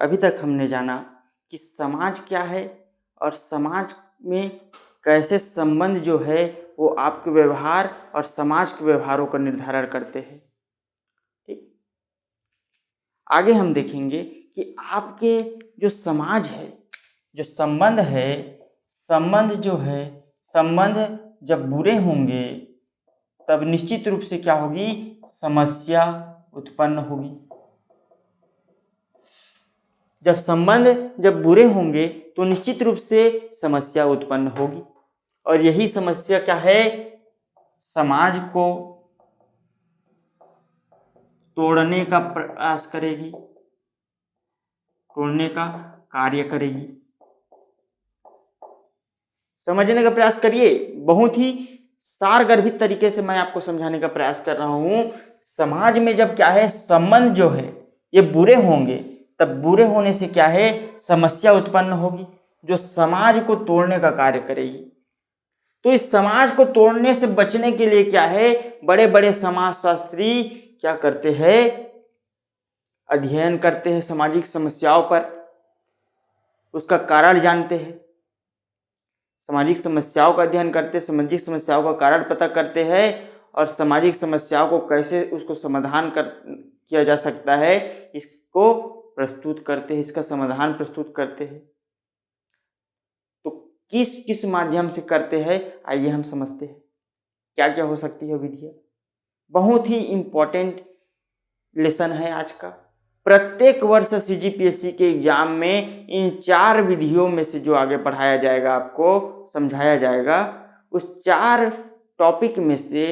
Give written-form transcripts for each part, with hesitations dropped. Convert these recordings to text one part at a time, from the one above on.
अभी तक हमने जाना कि समाज क्या है और समाज में कैसे संबंध जो है वो आपके व्यवहार और समाज के व्यवहारों का निर्धारण करते हैं। ठीक, आगे हम देखेंगे कि आपके जो समाज है, जो संबंध है, संबंध जब बुरे होंगे तब निश्चित रूप से क्या होगी, समस्या उत्पन्न होगी। जब संबंध जब बुरे होंगे तो निश्चित रूप से समस्या उत्पन्न होगी, और यही समस्या क्या है, समाज को तोड़ने का प्रयास करेगी, तोड़ने का कार्य करेगी। समझने का प्रयास करिए, बहुत ही सारगर्भित तरीके से मैं आपको समझाने का प्रयास कर रहा हूं। समाज में जब क्या है, संबंध जो है ये बुरे होंगे तब बुरे होने से क्या है, समस्या उत्पन्न होगी जो समाज को तोड़ने का कार्य करेगी। तो इस समाज को तोड़ने से बचने के लिए क्या है, बड़े बड़े समाजशास्त्री क्या करते हैं, अध्ययन करते हैं सामाजिक समस्याओं पर, उसका कारण जानते हैं, सामाजिक समस्याओं का अध्ययन करते हैं, सामाजिक समस्याओं का कारण पता करते हैं और सामाजिक समस्याओं को कैसे उसको समाधान किया जा सकता है इसको प्रस्तुत करते हैं, इसका समाधान प्रस्तुत करते हैं। तो किस किस माध्यम से करते हैं, आइए हम समझते हैं क्या क्या हो सकती है विधियां। बहुत ही इंपॉर्टेंट लेसन है आज का। प्रत्येक वर्ष सीजीपीएससी के एग्जाम में इन 4 विधियों में से जो आगे पढ़ाया जाएगा, आपको समझाया जाएगा, उस 4 टॉपिक में से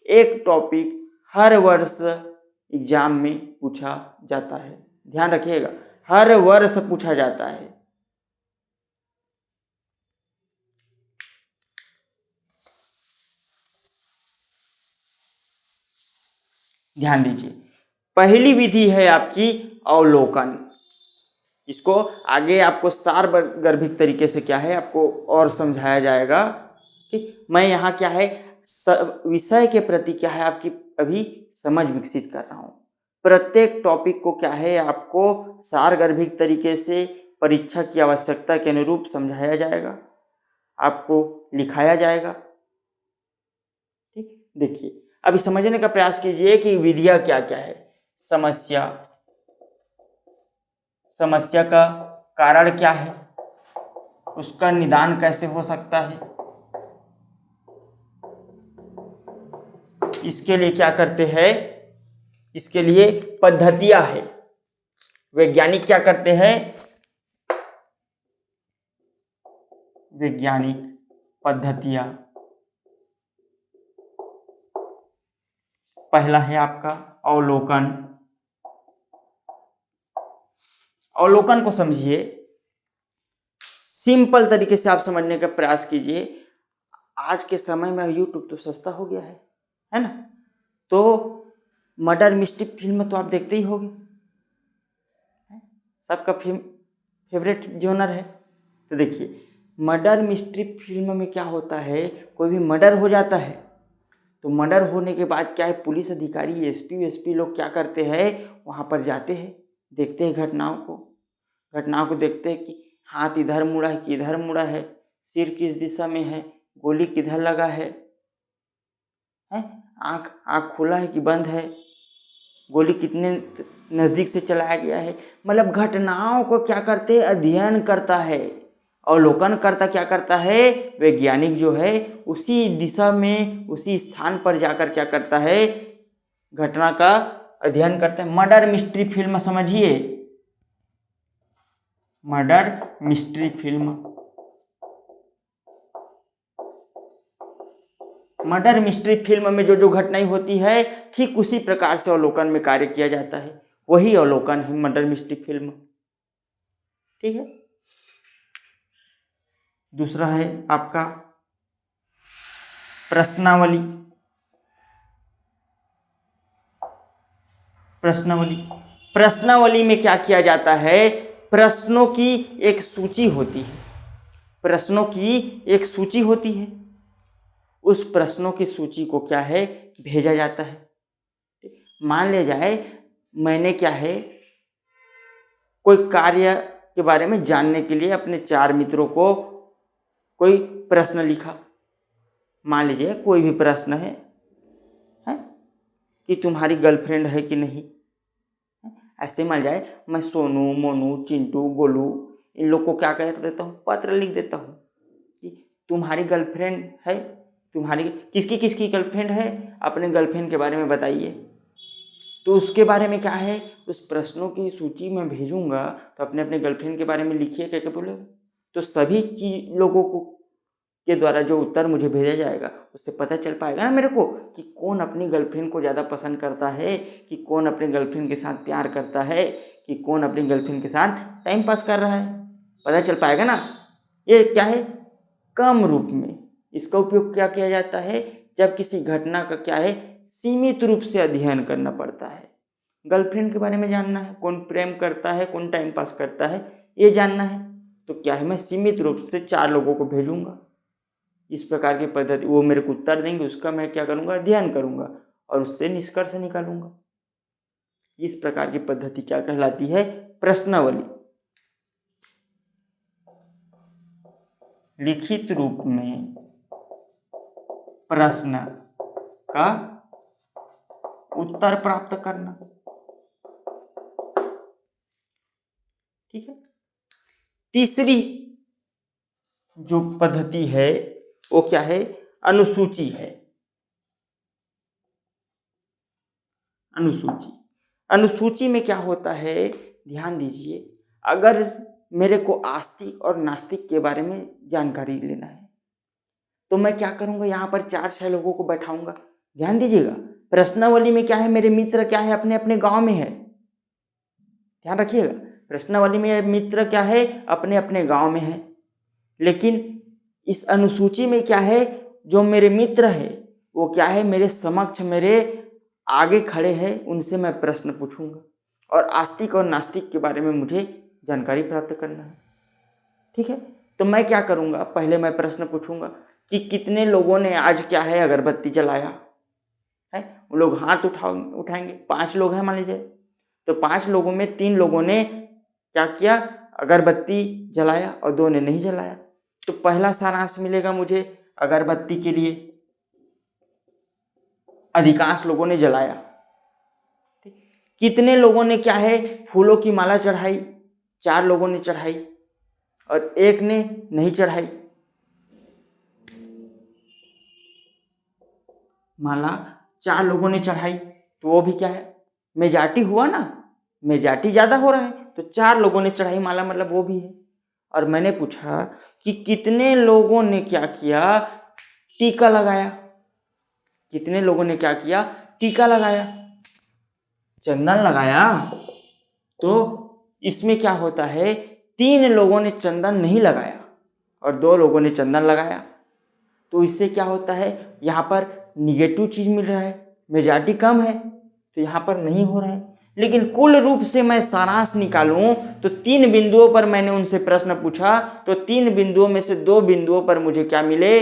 एक टॉपिक हर वर्ष एग्जाम में पूछा जाता है। ध्यान रखिएगा, हर वर्ष पूछा जाता है। ध्यान दीजिए, पहली विधि है आपकी अवलोकन। इसको आगे आपको सारगर्भित तरीके से क्या है आपको और समझाया जाएगा। ठीक, मैं यहाँ क्या है विषय के प्रति क्या है आपकी अभी समझ विकसित कर रहा हूँ। प्रत्येक टॉपिक को क्या है आपको सारगर्भित तरीके से परीक्षा की आवश्यकता के अनुरूप समझाया जाएगा, आपको लिखाया जाएगा। ठीक, देखिए अभी समझने का प्रयास कीजिए कि विधियां क्या क्या है। समस्या का कारण क्या है, उसका निदान कैसे हो सकता है, इसके लिए क्या करते हैं, इसके लिए पद्धतियां है। वैज्ञानिक क्या करते हैं, वैज्ञानिक पद्धतियां। पहला है आपका अवलोकन। अवलोकन को समझिए, सिंपल तरीके से आप समझने का प्रयास कीजिए। आज के समय में यूट्यूब तो सस्ता हो गया है ना, तो मर्डर मिस्ट्री फिल्म तो आप देखते ही होंगे, सबका फेवरेट जॉनर है। तो देखिए मर्डर मिस्ट्री फिल्म में क्या होता है, कोई भी मर्डर हो जाता है तो मर्डर होने के बाद क्या है, पुलिस अधिकारी एसपी लोग क्या करते हैं, वहाँ पर जाते हैं, देखते हैं घटनाओं को देखते हैं कि हाथ इधर मुड़ा है कि इधर मुड़ा है, सिर किस दिशा में है, गोली किधर लगा है, आँख खुला है कि बंद है, गोली कितने नज़दीक से चलाया गया है। मतलब घटनाओं को क्या करते हैं, अध्ययन करता है। अवलोकन करता क्या करता है, वैज्ञानिक जो है उसी दिशा में उसी स्थान पर जाकर क्या करता है, घटना का अध्ययन करता है। मर्डर मिस्ट्री फिल्म समझिए, murder mystery film, murder mystery film में जो जो घटनाएं होती है ठीक उसी प्रकार से अवलोकन में कार्य किया जाता है, वही अवलोकन है मर्डर मिस्ट्री फिल्म। ठीक है, दूसरा है आपका प्रश्नावली। प्रश्नावली में क्या किया जाता है, प्रश्नों की एक सूची होती है, प्रश्नों की एक सूची होती है, उस प्रश्नों की सूची को क्या है, भेजा जाता है। मान लिया जाए मैंने क्या है कोई कार्य के बारे में जानने के लिए अपने 4 मित्रों को कोई प्रश्न लिखा। मान लीजिए कोई भी प्रश्न है कि तुम्हारी गर्लफ्रेंड है कि नहीं। ऐसे मान जाए मैं सोनू, मोनू, चिंटू, गोलू इन लोग को क्या कर देता हूँ, पत्र लिख देता हूँ कि तुम्हारी गर्लफ्रेंड है, तुम्हारी किसकी किसकी गर्लफ्रेंड है, अपने गर्लफ्रेंड के बारे में बताइए। तो उसके बारे में क्या है, उस प्रश्नों की सूची में भेजूंगा तो अपने अपने गर्लफ्रेंड के बारे में लिखिए क्या क्या बोले। तो सभी लोगों को के द्वारा जो उत्तर मुझे भेजा जाएगा उससे पता चल पाएगा ना मेरे को कि कौन अपनी गर्लफ्रेंड को ज़्यादा पसंद करता है, कि कौन अपनी गर्लफ्रेंड के साथ प्यार करता है, कि कौन अपनी गर्लफ्रेंड के साथ टाइम पास कर रहा है, पता चल पाएगा ना। ये क्या है, कम रूप में इसका उपयोग क्या किया जाता है, जब किसी घटना का क्या है सीमित रूप से अध्ययन करना पड़ता है। गर्लफ्रेंड के बारे में जानना है, कौन प्रेम करता है, कौन टाइम पास करता है, ये जानना है। तो क्या है, मैं सीमित रूप से 4 लोगों को भेजूंगा। इस प्रकार की पद्धति, वो मेरे को उत्तर देंगे, उसका मैं क्या करूंगा, अध्ययन करूंगा और उससे निष्कर्ष निकालूंगा। इस प्रकार की पद्धति क्या कहलाती है, प्रश्नावली। लिखित रूप में प्रश्न का उत्तर प्राप्त करना। ठीक है। तीसरी जो पद्धति है वो क्या है, अनुसूची है। अनुसूची में क्या होता है, ध्यान दीजिए, अगर मेरे को आस्तिक और नास्तिक के बारे में जानकारी लेना है तो मैं क्या करूंगा, यहाँ पर 4-6 लोगों को बैठाऊंगा। ध्यान दीजिएगा, प्रश्नावली में क्या है, मेरे मित्र क्या है, अपने अपने गांव में है। ध्यान रखिएगा, प्रश्नावली में मित्र क्या है, अपने अपने गांव में है। लेकिन इस अनुसूची में क्या है, जो मेरे मित्र है वो क्या है, मेरे समक्ष, मेरे आगे खड़े हैं, उनसे मैं प्रश्न पूछूंगा और आस्तिक और नास्तिक के बारे में मुझे जानकारी प्राप्त करना है। ठीक है। तो मैं क्या करूंगा, पहले मैं प्रश्न पूछूंगा कि कितने लोगों ने आज क्या है अगरबत्ती जलाया है। वो लोग हाथ उठाएंगे। 5 लोग हैं मान लीजिए, तो 5 लोगों में 3 लोगों ने क्या किया, अगरबत्ती जलाया और 2 ने नहीं जलाया। तो पहला सारांश मिलेगा मुझे, अगरबत्ती के लिए अधिकांश लोगों ने जलाया। कितने लोगों ने क्या है, फूलों की माला चढ़ाई, 4 लोगों ने चढ़ाई और 1 ने नहीं चढ़ाई। माला 4 लोगों ने चढ़ाई तो वो भी क्या है, मेजॉरिटी हुआ ना, मेजॉरिटी ज्यादा हो रहा है, तो 4 लोगों ने चढ़ाई माला, मतलब वो भी है। और मैंने पूछा कि कितने लोगों ने क्या किया, टीका लगाया। कितने लोगों ने क्या किया, टीका लगाया, चंदन लगाया। तो इसमें क्या होता है, 3 लोगों ने चंदन नहीं लगाया और 2 लोगों ने चंदन लगाया। तो इससे क्या होता है, यहाँ पर निगेटिव चीज मिल रहा है, मेजॉरिटी कम है तो यहाँ पर नहीं हो रहा है। लेकिन कुल रूप से मैं सारांश निकालूं तो 3 बिंदुओं पर मैंने उनसे प्रश्न पूछा, तो 3 बिंदुओं में से 2 बिंदुओं पर मुझे क्या मिले,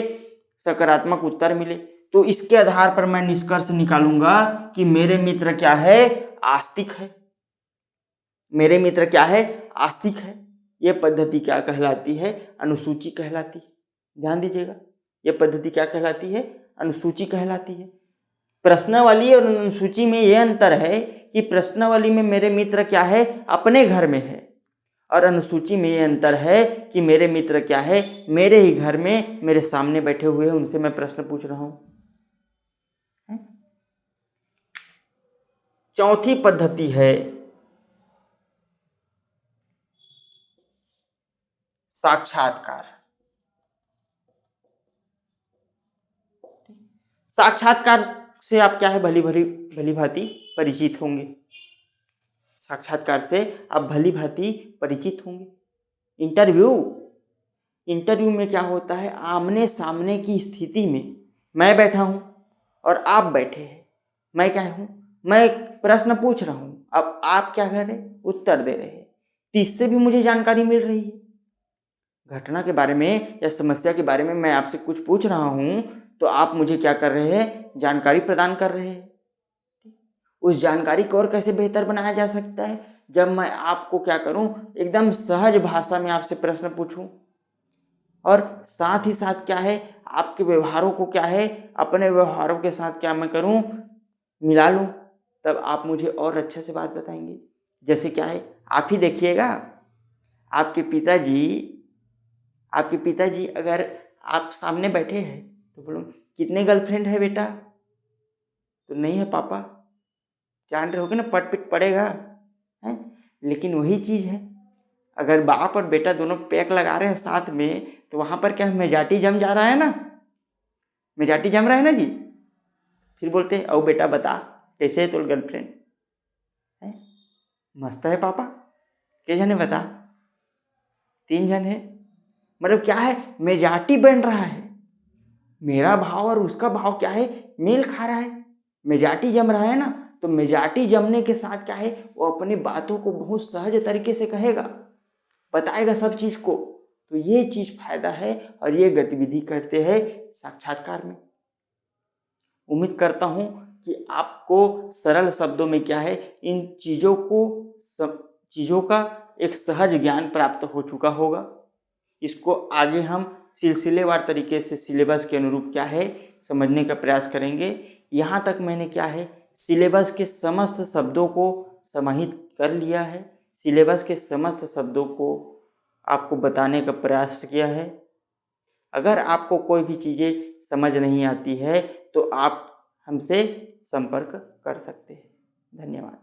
सकारात्मक उत्तर मिले। तो इसके आधार पर मैं निष्कर्ष निकालूंगा कि मेरे मित्र क्या है, आस्तिक है। मेरे मित्र क्या है, आस्तिक है। यह पद्धति क्या कहलाती है, अनुसूची कहलाती है। ध्यान दीजिएगा, यह पद्धति क्या कहलाती है, अनुसूची कहलाती है। प्रश्नावली और अनुसूची में यह अंतर है कि प्रश्नावली में मेरे मित्र क्या है, अपने घर में है, और अनुसूची में यह अंतर है कि मेरे मित्र क्या है, मेरे ही घर में मेरे सामने बैठे हुए हैं, उनसे मैं प्रश्न पूछ रहा हूं। चौथी पद्धति है साक्षात्कार। साक्षात्कार से आप क्या है, भली भांति परिचित होंगे। साक्षात्कार से आप भली भांति परिचित होंगे। इंटरव्यू में क्या होता है, आमने सामने की स्थिति में मैं बैठा हूं और आप बैठे हैं। मैं क्या हूं, मैं प्रश्न पूछ रहा हूं, अब आप क्या कर रहे, उत्तर दे रहे हैं। तो इससे भी मुझे जानकारी मिल रही है। घटना के बारे में या समस्या के बारे में मैं आपसे कुछ पूछ रहा हूं तो आप मुझे क्या कर रहे हैं, जानकारी प्रदान कर रहे हैं। उस जानकारी को और कैसे बेहतर बनाया जा सकता है, जब मैं आपको क्या करूं, एकदम सहज भाषा में आपसे प्रश्न पूछूं और साथ ही साथ क्या है, आपके व्यवहारों को क्या है, अपने व्यवहारों के साथ क्या मैं करूं, मिला लूं, तब आप मुझे और अच्छे से बात बताएंगे। जैसे क्या है, आप ही देखिएगा, आपके पिताजी अगर आप सामने बैठे हैं तो बोलो कितने गर्लफ्रेंड है बेटा, तो नहीं है पापा, जान रहे होगे ना, पट पिट पड़ेगा है। लेकिन वही चीज़ है, अगर बाप और बेटा दोनों पैक लगा रहे हैं साथ में, तो वहाँ पर क्या मेजाटी जम जा रहा है ना, मेजाटी जम रहा है ना जी। फिर बोलते हैं, ओ बेटा बता कैसे है तो गर्लफ्रेंड है, मस्त है पापा, क्या जने बता, 3 जन है, मतलब क्या है, मेजाटी बन रहा है, मेरा भाव और उसका भाव क्या है, मेल खा रहा है, मेजाटी जम रहा है ना। तो मेजाटी जमने के साथ क्या है, वो अपनी बातों को बहुत सहज तरीके से कहेगा, बताएगा सब चीज को। तो ये चीज फायदा है और ये गतिविधि करते हैं साक्षात्कार में। उम्मीद करता हूं कि आपको सरल शब्दों में क्या है, इन चीजों का एक सहज ज्ञान प्राप्त हो चुका होगा। इसको आगे हम सिलसिलेवार तरीके से सिलेबस के अनुरूप क्या है समझने का प्रयास करेंगे। यहाँ तक मैंने क्या है, सिलेबस के समस्त शब्दों को समाहित कर लिया है, सिलेबस के समस्त शब्दों को आपको बताने का प्रयास किया है। अगर आपको कोई भी चीज़ें समझ नहीं आती है तो आप हमसे संपर्क कर सकते हैं। धन्यवाद।